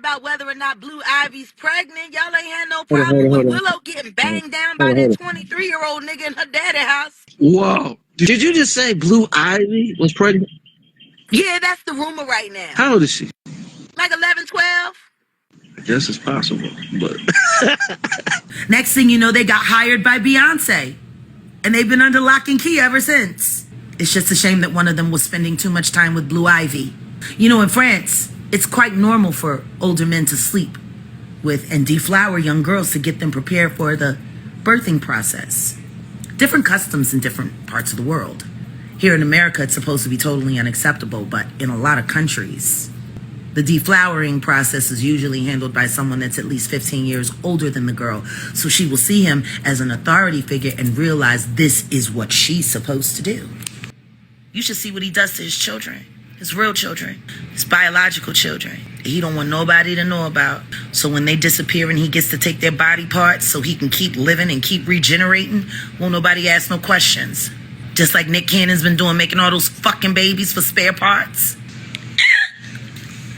about whether or not Blue Ivy's pregnant. Y'all ain't had no problem with Willow getting banged down by that 23-year-old nigga in her daddy house. Whoa. Did you just say Blue Ivy was pregnant? Yeah, that's the rumor right now. How old is she? Like 11, 12? I guess it's possible, but... Next thing you know, they got hired by Beyonce. And they've been under lock and key ever since. It's just a shame that one of them was spending too much time with Blue Ivy. You know, in France, it's quite normal for older men to sleep with and deflower young girls to get them prepared for the birthing process. Different customs in different parts of the world. Here in America, it's supposed to be totally unacceptable, but in a lot of countries, the deflowering process is usually handled by someone that's at least 15 years older than the girl. So she will see him as an authority figure and realize this is what she's supposed to do. You should see what he does to his children, his real children, his biological children. He don't want nobody to know about. So when they disappear and he gets to take their body parts so he can keep living and keep regenerating, won't nobody ask no questions. Just like Nick Cannon's been doing, making all those fucking babies for spare parts.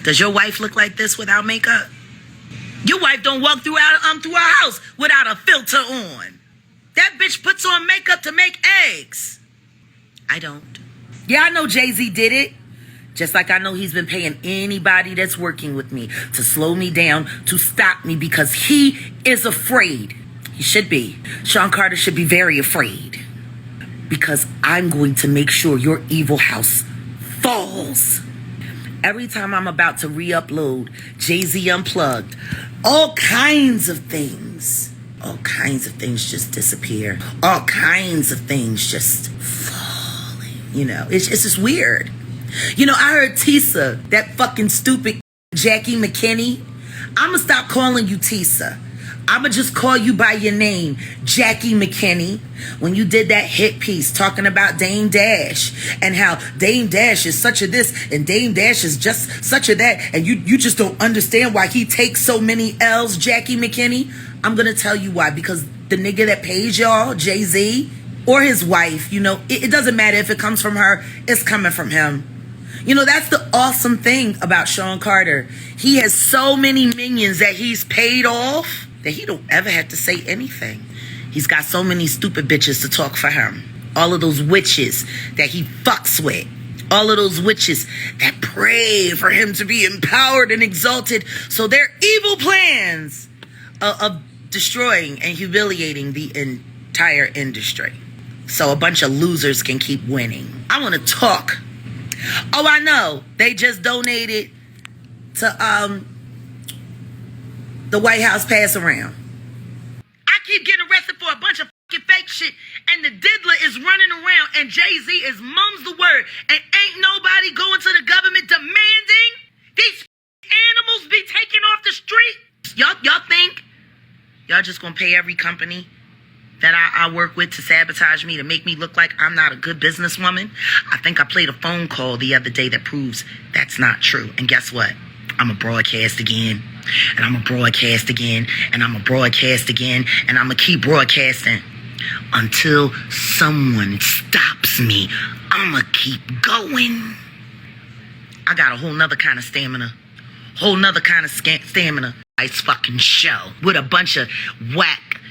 Does your wife look like this without makeup? Your wife don't walk through our house without a filter on. That bitch puts on makeup to make eggs. I don't. Yeah, I know Jay-Z did it. Just like I know he's been paying anybody that's working with me to slow me down, to stop me, because he is afraid. He should be. Sean Carter should be very afraid. Because I'm going to make sure your evil house falls. Every time I'm about to re-upload Jay-Z Unplugged, all kinds of things just disappear. All kinds of things just falling. You know, it's just weird. You know, I heard Tisa, that fucking stupid Jackie McKinney. I'ma stop calling you Tisa. I'ma just call you by your name, Jackie McKinney. When you did that hit piece talking about Dame Dash and how Dame Dash is such a this and Dame Dash is just such a that, and you just don't understand why he takes so many L's, Jackie McKinney. I'm gonna tell you why. Because the nigga that pays y'all, Jay-Z, or his wife, you know, it doesn't matter if it comes from her, it's coming from him. You know, that's the awesome thing about Sean Carter. He has so many minions that he's paid off that he don't ever have to say anything. He's got so many stupid bitches to talk for him. All of those witches that he fucks with. All of those witches that pray for him to be empowered and exalted. So their evil plans of destroying and humiliating the entire industry. So a bunch of losers can keep winning. I want to talk. Oh, I know. They just donated to the White House pass around. I keep getting arrested for a bunch of fucking fake shit, and the diddler is running around, and Jay-Z is mum's the word, and ain't nobody going to the government demanding these animals be taken off the street. Y'all think y'all just gonna pay every company that I work with to sabotage me, to make me look like I'm not a good businesswoman? I think I played a phone call the other day that proves that's not true. And guess what? I'm a broadcast again, and I'm a broadcast again, and I'm a broadcast again, and I'm gonna keep broadcasting until someone stops me. I'ma keep going. I got a whole nother kind of stamina. Whole nother kind of stamina. Nice fucking show with a bunch of whack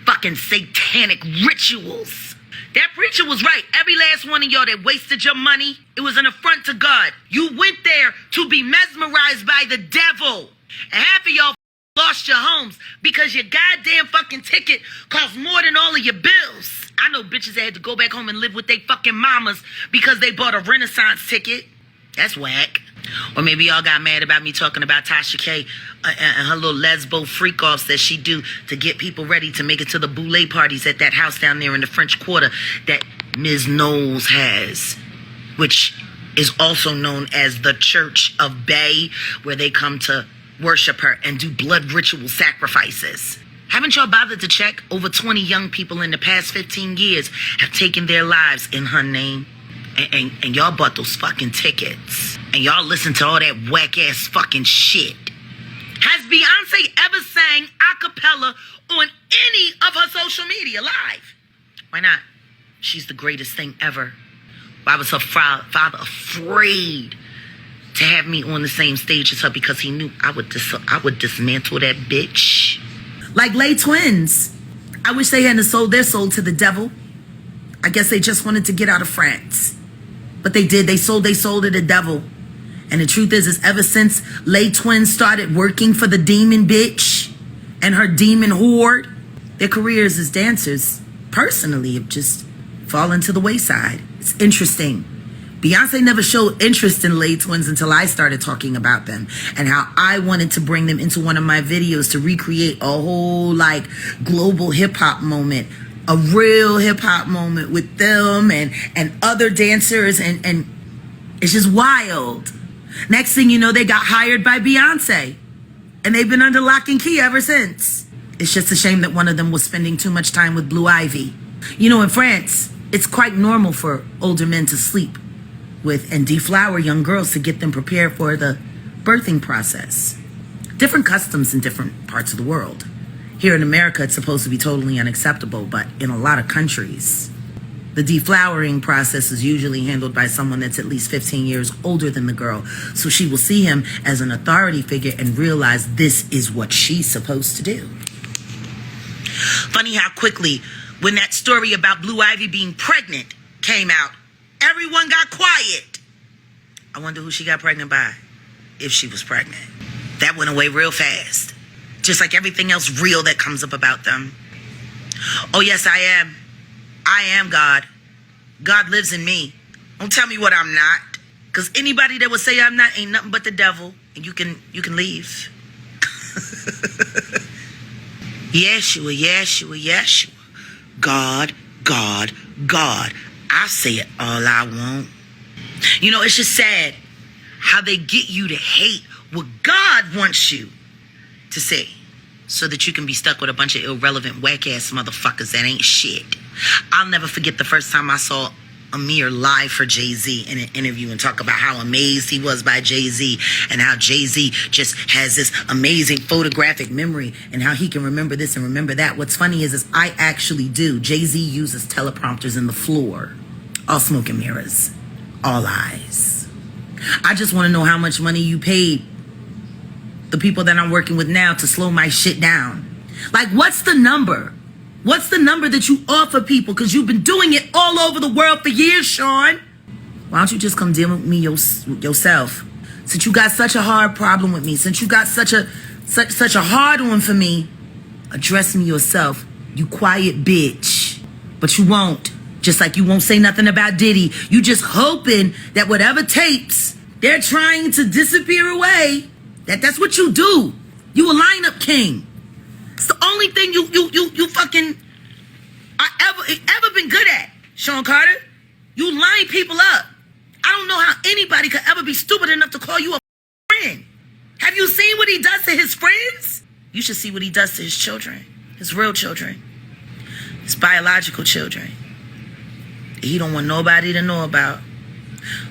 fucking satanic rituals. That preacher was right. Every last one of y'all that wasted your money, it was an affront to God. You went there to be mesmerized by the devil. And half of y'all lost your homes because your goddamn fucking ticket cost more than all of your bills. I know bitches that had to go back home and live with their fucking mamas because they bought a Renaissance ticket. That's whack. Or maybe y'all got mad about me talking about Tasha K and her little lesbo freak-offs that she do to get people ready to make it to the boule parties at that house down there in the French Quarter that Ms. Knowles has, which is also known as the Church of Bay, where they come to worship her and do blood ritual sacrifices. Haven't y'all bothered to check? Over 20 young people in the past 15 years have taken their lives in her name. And y'all bought those fucking tickets. And y'all listen to all that whack-ass fucking shit. Has Beyonce ever sang a cappella on any of her social media live? Why not? She's the greatest thing ever. Why was her father afraid to have me on the same stage as her because he knew I would dismantle that bitch. Like Lay Twins. I wish they hadn't sold their soul to the devil. I guess they just wanted to get out of France. But they did. They sold their soul to the devil. And the truth is ever since Lay Twins started working for the demon bitch and her demon horde, their careers as dancers, personally, have just fallen to the wayside. It's interesting. Beyonce never showed interest in Lay Twins until I started talking about them and how I wanted to bring them into one of my videos to recreate a whole like global hip hop moment, a real hip hop moment with them and other dancers, and it's just wild. Next thing you know, they got hired by Beyonce and they've been under lock and key ever since. It's just a shame that one of them was spending too much time with Blue Ivy. You know, in France, it's quite normal for older men to sleep with and deflower young girls to get them prepared for the birthing process. Different customs in different parts of the world. Here in America, it's supposed to be totally unacceptable, but in a lot of countries, the deflowering process is usually handled by someone that's at least 15 years older than the girl. So she will see him as an authority figure and realize this is what she's supposed to do. Funny how quickly, when that story about Blue Ivy being pregnant came out, everyone got quiet. I wonder who she got pregnant by, if she was pregnant. That went away real fast. Just like everything else real that comes up about them. Oh yes, I am. I am God. God lives in me. Don't tell me what I'm not. Because anybody that would say I'm not ain't nothing but the devil. And you can leave. Yeshua, Yeshua, Yeshua. God, God, God. I say it all I want. You know, it's just sad how they get you to hate what God wants you to say so that you can be stuck with a bunch of irrelevant, whack-ass motherfuckers that ain't shit. I'll never forget the first time I saw Amir live for Jay-Z in an interview and talk about how amazed he was by Jay-Z and how Jay-Z just has this amazing photographic memory and how he can remember this and remember that. What's funny is I actually do. Jay-Z uses teleprompters in the floor. All smoke and mirrors. All eyes. I just want to know how much money you paid the people that I'm working with now to slow my shit down. Like, what's the number? What's the number that you offer people? Because you've been doing it all over the world for years, Sean. Why don't you just come deal with me yourself? Since you got such a hard problem with me, since you got such a hard one for me, address me yourself, you quiet bitch. But you won't. Just like you won't say nothing about Diddy. You just hoping that whatever tapes they're trying to disappear away, that's what you do. You a lineup king. It's the only thing you fucking ever been good at, Sean Carter. You line people up. I don't know how anybody could ever be stupid enough to call you a friend. Have you seen what he does to his friends? You should see what he does to his children, his real children, his biological children. He don't want nobody to know about.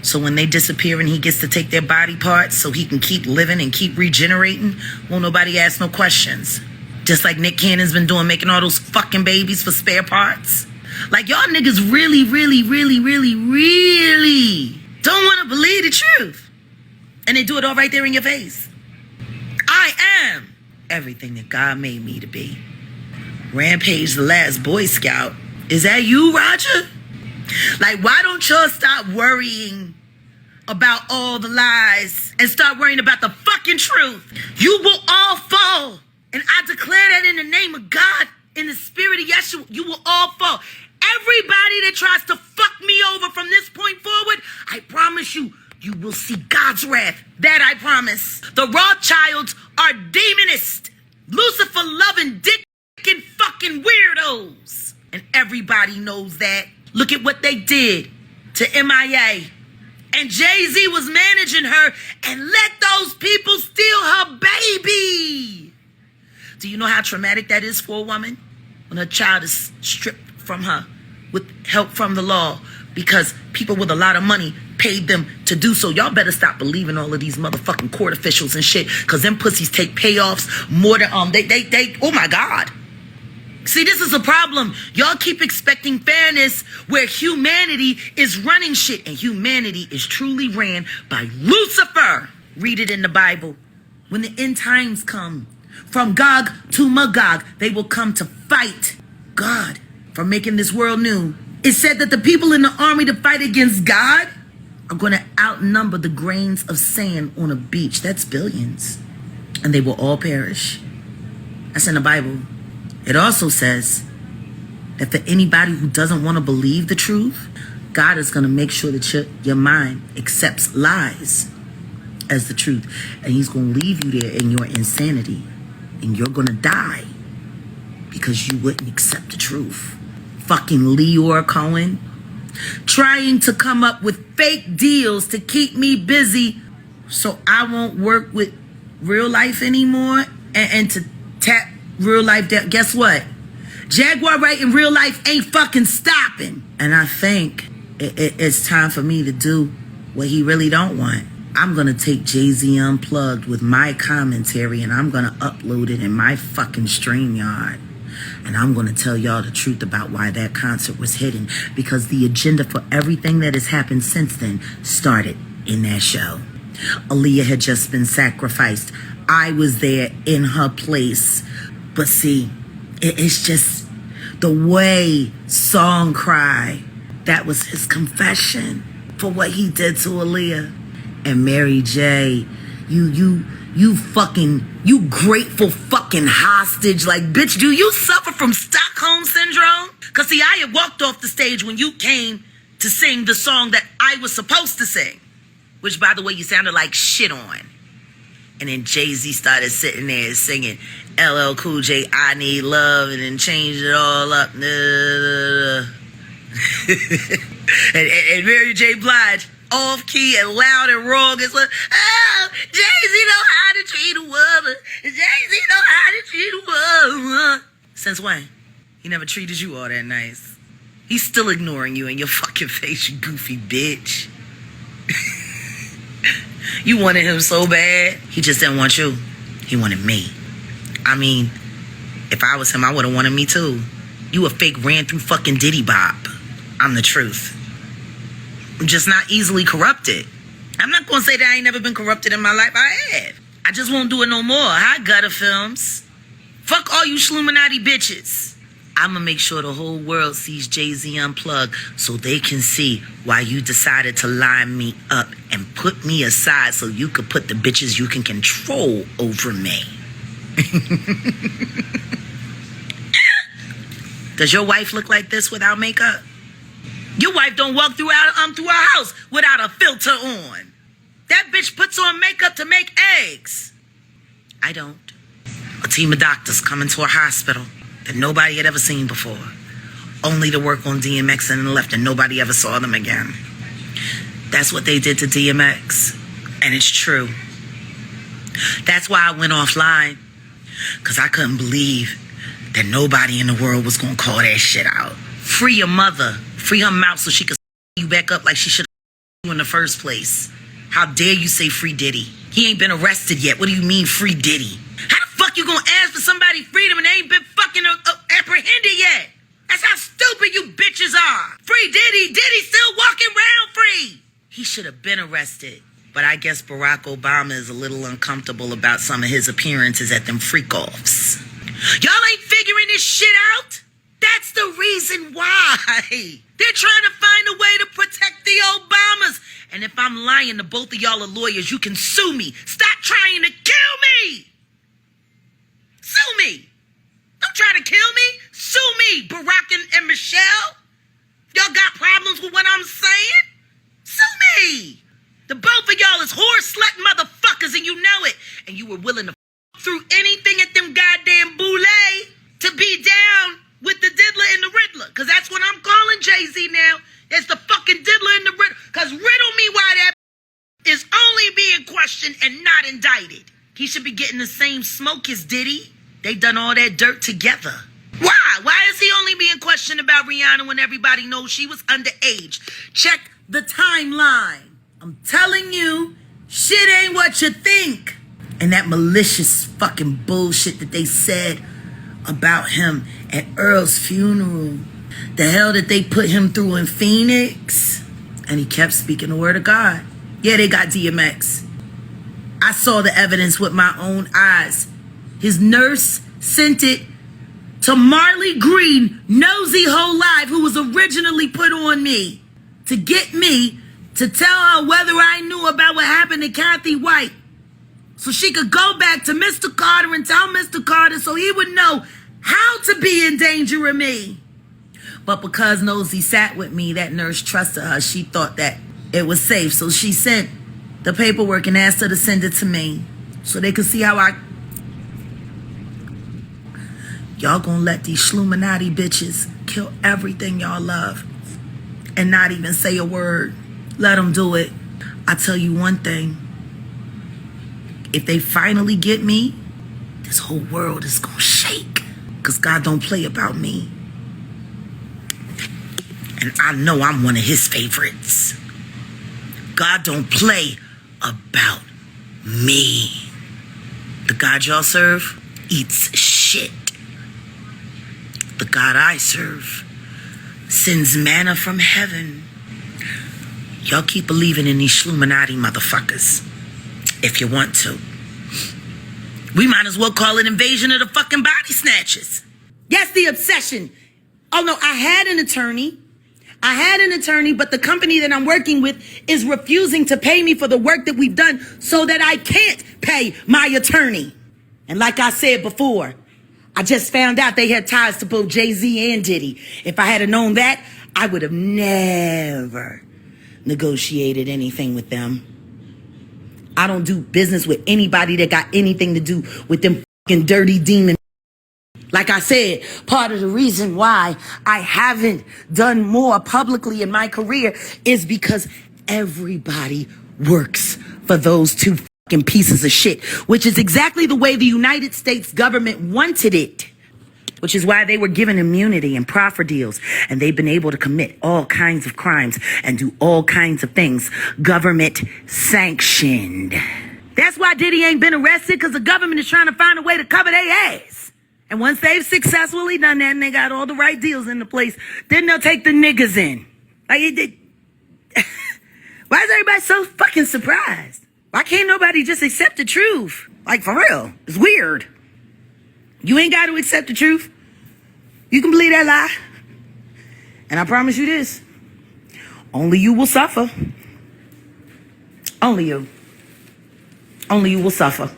So when they disappear and he gets to take their body parts so he can keep living and keep regenerating, won't nobody ask no questions. Just like Nick Cannon's been doing, making all those fucking babies for spare parts. Like, y'all niggas really, really, really, really, really don't want to believe the truth. And they do it all right there in your face. I am everything that God made me to be. Rampage, the last Boy Scout. Is that you, Roger? Like, why don't y'all stop worrying about all the lies and start worrying about the fucking truth? You will all fall. And I declare that in the name of God, in the spirit of Yeshua, you will all fall. Everybody that tries to fuck me over from this point forward, I promise you, you will see God's wrath. That I promise. The Rothschilds are demonist, Lucifer-loving, dick-and fucking weirdos. And everybody knows that. Look at what they did to MIA. And Jay-Z was managing her and let those people steal her baby. Do you know how traumatic that is for a woman? When her child is stripped from her with help from the law because people with a lot of money paid them to do so. Y'all better stop believing all of these motherfucking court officials and shit, because them pussies take payoffs more than, they, oh my God. See, this is a problem. Y'all keep expecting fairness where humanity is running shit, and humanity is truly ran by Lucifer. Read it in the Bible. When the end times come, from Gog to Magog, they will come to fight God for making this world new. It said that the people in the army to fight against God are going to outnumber the grains of sand on a beach. That's billions. And they will all perish. That's in the Bible. It also says that for anybody who doesn't want to believe the truth, God is going to make sure that your mind accepts lies as the truth. And he's going to leave you there in your insanity. And you're going to die because you wouldn't accept the truth. Fucking Leor Cohen trying to come up with fake deals to keep me busy so I won't work with real life anymore and to tap real life down. Guess what? Jaguar Wright in real life ain't fucking stopping. And I think it's time for me to do what he really don't want. I'm going to take Jay-Z Unplugged with my commentary and I'm going to upload it in my fucking StreamYard. And I'm going to tell y'all the truth about why that concert was hidden. Because the agenda for everything that has happened since then started in that show. Aaliyah had just been sacrificed. I was there in her place. But see, it's just the way Song Cry, that was his confession for what he did to Aaliyah. And Mary J, you grateful fucking hostage. Like, bitch, do you suffer from Stockholm Syndrome? Because see, I had walked off the stage when you came to sing the song that I was supposed to sing. Which, by the way, you sounded like shit on. And then Jay-Z started sitting there singing LL Cool J, I Need Love, and then changed it all up. and Mary J. Blige, off key and loud and wrong. It's like, oh, Jay-Z know how to treat a woman. Jay-Z know how to treat a woman. Since when? He never treated you all that nice. He's still ignoring you in your fucking face, you goofy bitch. You wanted him so bad. He just didn't want you. He wanted me. I mean, if I was him, I would have wanted me too. You a fake ran through fucking Diddy Bop. I'm the truth. I'm just not easily corrupted. I'm not going to say that I ain't never been corrupted in my life. I have. I just won't do it no more. Hi, gutter films. Fuck all you Shluminati bitches. I'm going to make sure the whole world sees Jay-Z Unplugged so they can see why you decided to line me up and put me aside so you could put the bitches you can control over me. Does your wife look like this without makeup? Your wife don't walk through our house without a filter on. That bitch puts on makeup to make eggs. I don't. A team of doctors come into a hospital that nobody had ever seen before, only to work on DMX and then left and nobody ever saw them again. That's what they did to DMX, and it's true. That's why I went offline, because I couldn't believe that nobody in the world was going to call that shit out. Free your mother. Free her mouth so she could you back up like she should have you in the first place. How dare you say free Diddy? He ain't been arrested yet. What do you mean free Diddy? How the fuck you gonna ask for somebody's freedom and they ain't been fucking apprehended yet? That's how stupid you bitches are. Free Diddy. Diddy's still walking around free. He should have been arrested. But I guess Barack Obama is a little uncomfortable about some of his appearances at them freak-offs. Y'all ain't figuring this shit out? That's the reason why. They're trying to find a way to protect the Obamas. And if I'm lying to both of y'all are lawyers, you can sue me. Stop trying to kill me. Sue me. Don't try to kill me. Sue me, Barack and Michelle. Y'all got problems with what I'm saying? Sue me. The both of y'all is whore-slut motherfuckers and you know it. And you were willing to through anything at them goddamn boule to be down with the diddler and the riddler. Because that's what I'm calling Jay-Z now. It's the fucking diddler and the riddler. Because riddle me why that is only being questioned and not indicted. He should be getting the same smoke as Diddy. They done all that dirt together. Why? Why is he only being questioned about Rihanna when everybody knows she was underage? Check the timeline. I'm telling you, shit ain't what you think. And that malicious fucking bullshit that they said about him at Earl's funeral. The hell that they put him through in Phoenix. And he kept speaking the word of God. Yeah, they got DMX. I saw the evidence with my own eyes. His nurse sent it to Marley Green, nosy whole life, who was originally put on me to get me to tell her whether I knew about what happened to Kathy White, so she could go back to Mr. Carter and tell Mr. Carter so he would know how to be in danger of me. But because Nosy sat with me, that nurse trusted her. She thought that it was safe, so she sent the paperwork and asked her to send it to me so they could see how y'all gonna let these Schluminati bitches kill everything y'all love and not even say a word. Let them do it. I tell you one thing. If they finally get me, this whole world is gonna shake. Because God don't play about me. And I know I'm one of his favorites. God don't play about me. The God y'all serve eats shit. The God I serve sends manna from heaven. Y'all keep believing in these Schluminati motherfuckers if you want to. We might as well call it invasion of the fucking body snatchers. That's the obsession. Oh no, I had an attorney, but the company that I'm working with is refusing to pay me for the work that we've done so that I can't pay my attorney. And like I said before, I just found out they had ties to both Jay-Z and Diddy. If I had known that, I would have never negotiated anything with them. I don't do business with anybody that got anything to do with them fucking dirty demons. Like I said, part of the reason why I haven't done more publicly in my career is because everybody works for those two fucking pieces of shit, which is exactly the way the United States government wanted it, which is why they were given immunity and proffer deals, and they've been able to commit all kinds of crimes and do all kinds of things government sanctioned. That's why Diddy ain't been arrested, because the government is trying to find a way to cover their ass. And once they've successfully done that and they got all the right deals into place, then they'll take the niggas in. Like, why is everybody so fucking surprised? Why can't nobody just accept the truth? Like, for real. It's weird. You ain't got to accept the truth. You can believe that lie. And I promise you this. Only you will suffer. Only you. Only you will suffer.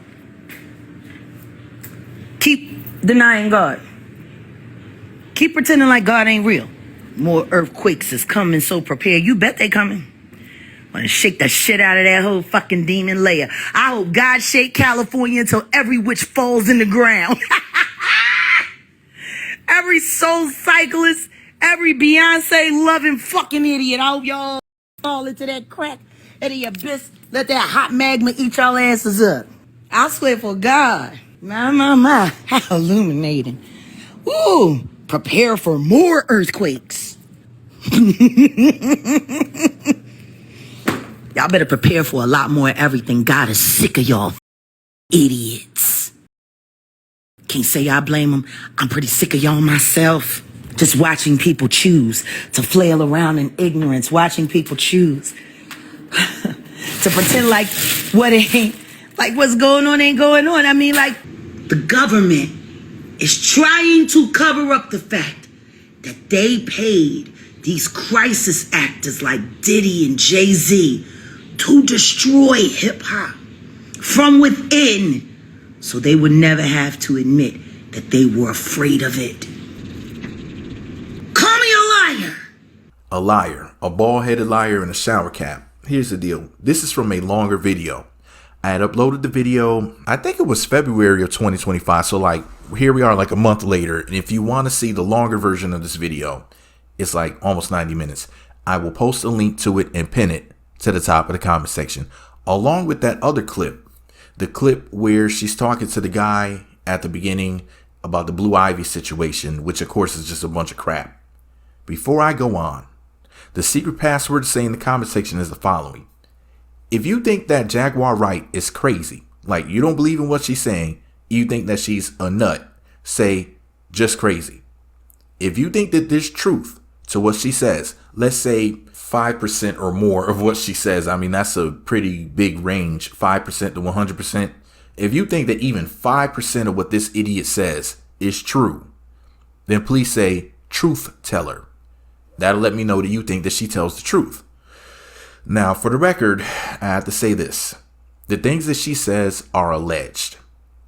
Keep denying God. Keep pretending like God ain't real. More earthquakes is coming, so prepare. You bet they coming. Want to shake the shit out of that whole fucking demon layer. I hope God shake California until every witch falls in the ground. Every soul cyclist, every Beyonce loving fucking idiot. I hope y'all fall into that crack of the abyss. Let that hot magma eat y'all asses up. I swear for God. My, how illuminating. Ooh, prepare for more earthquakes. Y'all better prepare for a lot more of everything. God is sick of y'all idiots. Can't say I blame them. I'm pretty sick of y'all myself. Just watching people choose to flail around in ignorance. Watching people choose to pretend like what ain't, like what's going on ain't going on. I mean, like, the government is trying to cover up the fact that they paid these crisis actors like Diddy and Jay-Z to destroy hip-hop from within, so they would never have to admit that they were afraid of it. Call me a liar. A liar, a bald-headed liar in a shower cap. Here's the deal. This is from a longer video. I had uploaded the video, I think it was February of 2025. So like, here we are like a month later. And if you want to see the longer version of this video, it's like almost 90 minutes. I will post a link to it and pin it to the top of the comment section, along with that other clip. The clip where she's talking to the guy at the beginning about the Blue Ivy situation, which of course is just a bunch of crap. Before I go on, the secret password to say in the comment section is the following. If you think that Jaguar Wright is crazy, like you don't believe in what she's saying, you think that she's a nut, say just crazy. If you think that there's truth to what she says, let's say 5% or more of what she says. I mean, that's a pretty big range, 5% to 100%. If you think that even 5% of what this idiot says is true, then please say truth teller. That'll let me know that you think that she tells the truth. Now, for the record, I have to say this. The things that she says are alleged.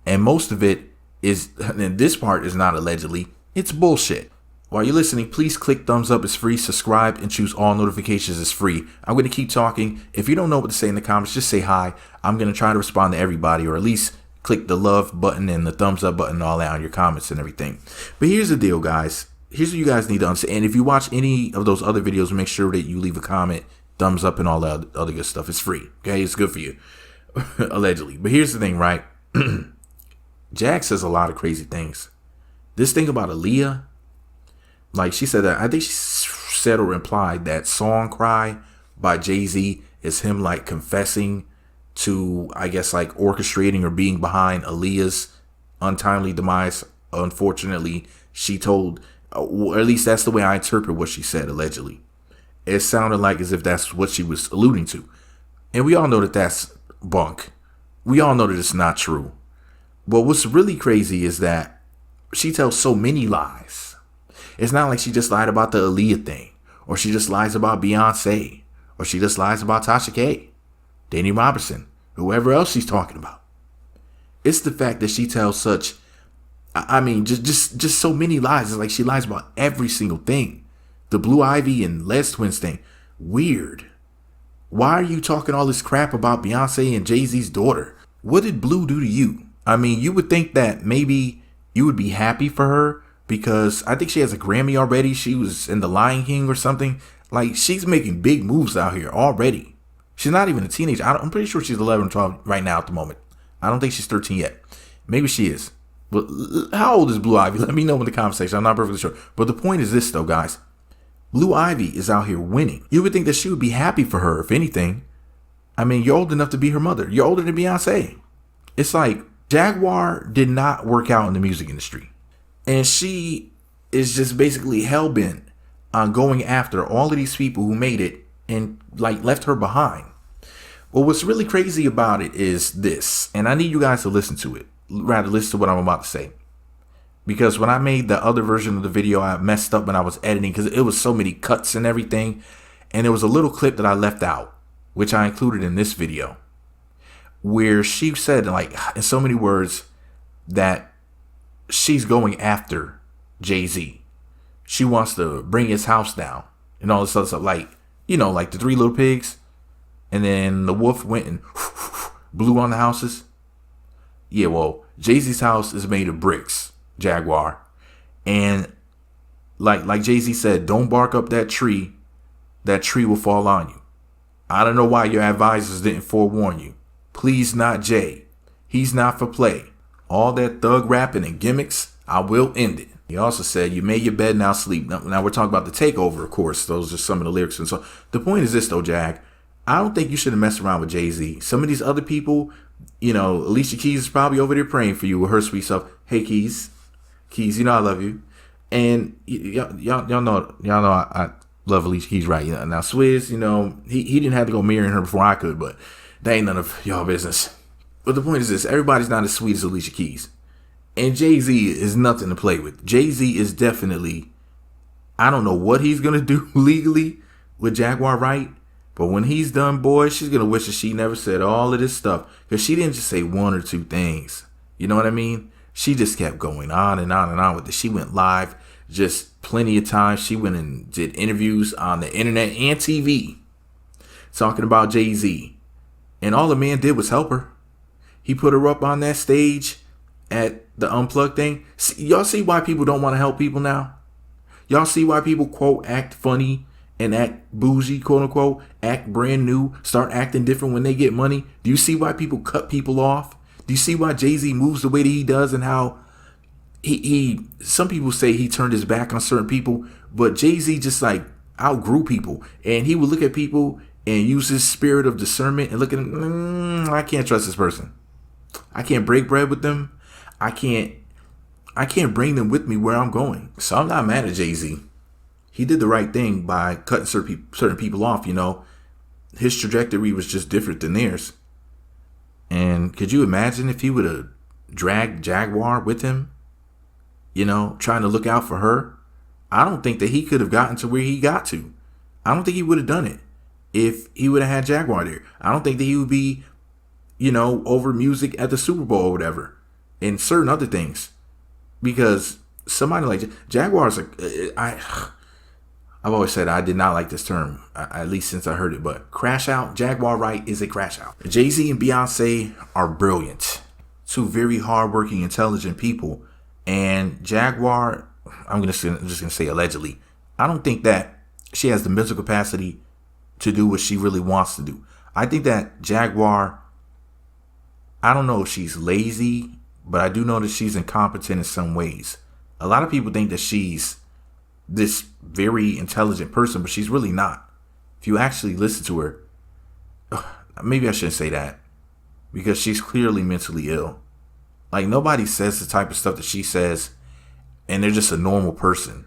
And most of it is, and this part is not allegedly, it's bullshit. While you're listening, please click thumbs up. It's free. Subscribe and choose all notifications. It's free. I'm going to keep talking. If you don't know what to say in the comments, just say hi. I'm going to try to respond to everybody, or at least click the love button and the thumbs up button and all that on your comments and everything. But here's the deal, guys. Here's what you guys need to understand. And if you watch any of those other videos, make sure that you leave a comment, thumbs up, and all that other good stuff. It's free. Okay, it's good for you. Allegedly. But here's the thing, right? Jag says a lot of crazy things. This thing about Aaliyah, like she said that, I think she said or implied that Song Cry by Jay-Z is him like confessing to, I guess, like orchestrating or being behind Aaliyah's untimely demise. Unfortunately, she told, or at least that's the way I interpret what she said, allegedly. It sounded like as if that's what she was alluding to. And we all know that that's bunk. We all know that it's not true. But what's really crazy is that she tells so many lies. It's not like she just lied about the Aaliyah thing, or she just lies about Beyonce, or she just lies about Tasha K, Danny Robertson, whoever else she's talking about. It's the fact that she tells such, I mean, just so many lies. It's like she lies about every single thing. The Blue Ivy and Les Twins thing, weird. Why are you talking all this crap about Beyonce and Jay-Z's daughter? What did Blue do to you? I mean, you would think that maybe you would be happy for her, because I think she has a Grammy already. She was in The Lion King or something. Like, she's making big moves out here already. She's not even a teenager. I'm pretty sure she's 11 or 12 right now at the moment. I don't think she's 13 yet. Maybe she is. But how old is Blue Ivy? Let me know in the comment section. I'm not perfectly sure. But the point is this, though, guys. Blue Ivy is out here winning. You would think that she would be happy for her, if anything. I mean, you're old enough to be her mother. You're older than Beyonce. It's like Jaguar did not work out in the music industry. And she is just basically hell-bent on going after all of these people who made it and like left her behind. Well, what's really crazy about it is this, and I need you guys to listen to it, rather listen to what I'm about to say. Because when I made the other version of the video, I messed up when I was editing because it was so many cuts and everything. And there was a little clip that I left out, which I included in this video, where she said, like, in so many words, that she's going after Jay-Z. She wants to bring his house down and all this other stuff. Like, you know, like the Three Little Pigs. And then the wolf went and blew on the houses. Yeah, well, Jay-Z's house is made of bricks, Jaguar. And like Jay-Z said, don't bark up that tree. That tree will fall on you. I don't know why your advisors didn't forewarn you. Please not Jay. He's not for play. All that thug rapping and gimmicks, I will end it. He also said, you made your bed, now sleep. Now we're talking about the takeover, of course. Those are some of the lyrics. And so the point is this, though, Jag. I don't think you should have messed around with Jay-Z. Some of these other people, you know, Alicia Keys is probably over there praying for you with her sweet self. Hey, Keys, you know I love you. And y'all know I love Alicia Keys, right? Now, Swizz, you know, he didn't have to go marrying her before I could, but that ain't none of y'all business. But the point is this, everybody's not as sweet as Alicia Keys. And Jay-Z is nothing to play with. Jay-Z is definitely, I don't know what he's going to do legally with Jaguar Wright. But when he's done, boy, she's going to wish that she never said all of this stuff. Because she didn't just say one or two things. You know what I mean? She just kept going on and on and on with it. She went live just plenty of times. She went and did interviews on the internet and TV talking about Jay-Z. And all the man did was help her. He put her up on that stage at the Unplugged thing. Y'all see why people don't want to help people now? Y'all see why people, quote, act funny and act bougie, quote unquote, act brand new, start acting different when they get money? Do you see why people cut people off? Do you see why Jay-Z moves the way that he does, and how he some people say he turned his back on certain people, but Jay-Z just like outgrew people, and he would look at people and use his spirit of discernment and look at them, I can't trust this person. I can't break bread with them. I can't I can't bring them with me where I'm going. So I'm not mad at Jay-Z. He did the right thing by cutting certain people off, you know. His trajectory was just different than theirs. And could you imagine if he would have dragged Jaguar with him? You know, trying to look out for her? I don't think that he could have gotten to where he got to. I don't think he would have done it if he would have had Jaguar there. I don't think that he would be, you know, over music at the Super Bowl or whatever, and certain other things. Because somebody like Jaguar's I've always said I did not like this term, at least since I heard it, but crash out, Jaguar Wright is a crash out. Jay-Z and Beyonce are brilliant. Two very hardworking, intelligent people. And Jaguar, I'm just gonna say allegedly, I don't think that she has the mental capacity to do what she really wants to do. I think that Jaguar, I don't know if she's lazy, but I do know that she's incompetent in some ways. A lot of people think that she's this very intelligent person, but she's really not. If you actually listen to her, maybe I shouldn't say that, because she's clearly mentally ill. Like, nobody says the type of stuff that she says, and they're just a normal person.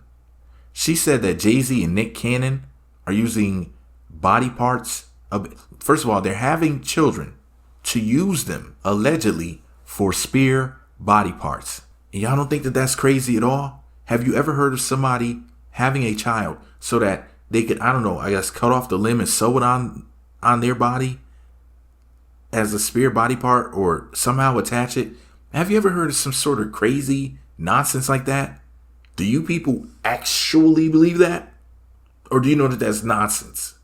She said that Jay-Z and Nick Cannon are using body parts first of all, they're having children to use them allegedly for spare body parts. And y'all don't think that that's crazy at all? Have you ever heard of somebody having a child so that they could, I don't know, I guess cut off the limb and sew it on their body as a spare body part, or somehow attach it? Have you ever heard of some sort of crazy nonsense like that? Do you people actually believe that? Or do you know that that's nonsense?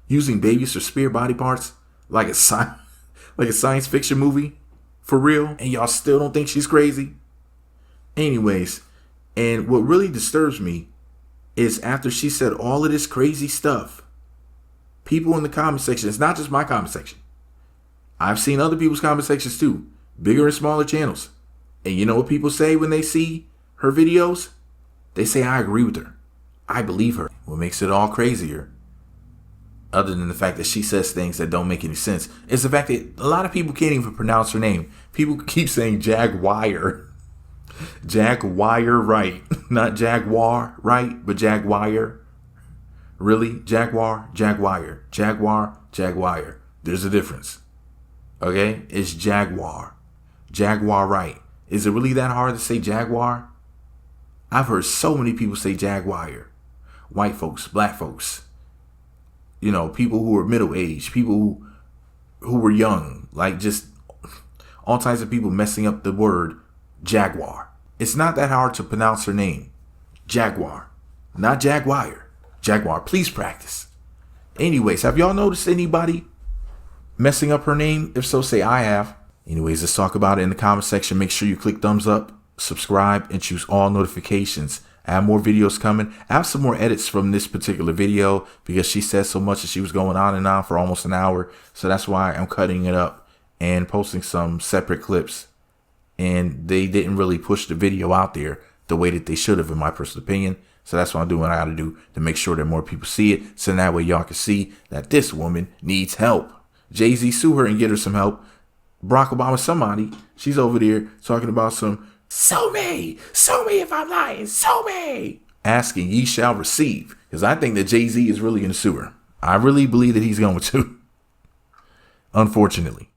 Using babies for spare body parts like a science fiction movie? For real? And y'all still don't think she's crazy? Anyways, and what really disturbs me is after she said all of this crazy stuff, people in the comment section, it's not just my comment section, I've seen other people's comment sections too, bigger and smaller channels. And you know what people say when they see her videos? They say, I agree with her. I believe her. What makes it all crazier, other than the fact that she says things that don't make any sense, is the fact that a lot of people can't even pronounce her name. People keep saying Jaguar. Jaguar Wright. Not Jaguar Wright, but Jaguar. Really? Jaguar, Jaguar. Jaguar, Jaguar. There's a difference. Okay? It's Jaguar. Jaguar Wright. Is it really that hard to say Jaguar? I've heard so many people say Jaguar. White folks, black folks. You know, people who are middle-aged, people who were young, like just all types of people messing up the word Jaguar. It's not that hard to pronounce her name. Jaguar, not Jaguar. Jaguar, please practice. Anyways, have y'all noticed anybody messing up her name? If so, say I have. Anyways, let's talk about it in the comment section. Make sure you click thumbs up, subscribe, and choose all notifications. I have more videos coming. I have some more edits from this particular video because she said so much that she was going on and on for almost an hour. So that's why I'm cutting it up and posting some separate clips. And they didn't really push the video out there the way that they should have, in my personal opinion. So that's what I'm doing what I got to do to make sure that more people see it. So that way y'all can see that this woman needs help. Jay-Z, sue her and get her some help. Barack Obama, somebody, she's over there talking about some, sue me if I'm lying, sue me. Asking, ye shall receive. Because I think that Jay-Z is really going to sue her. I really believe that he's going to. Unfortunately.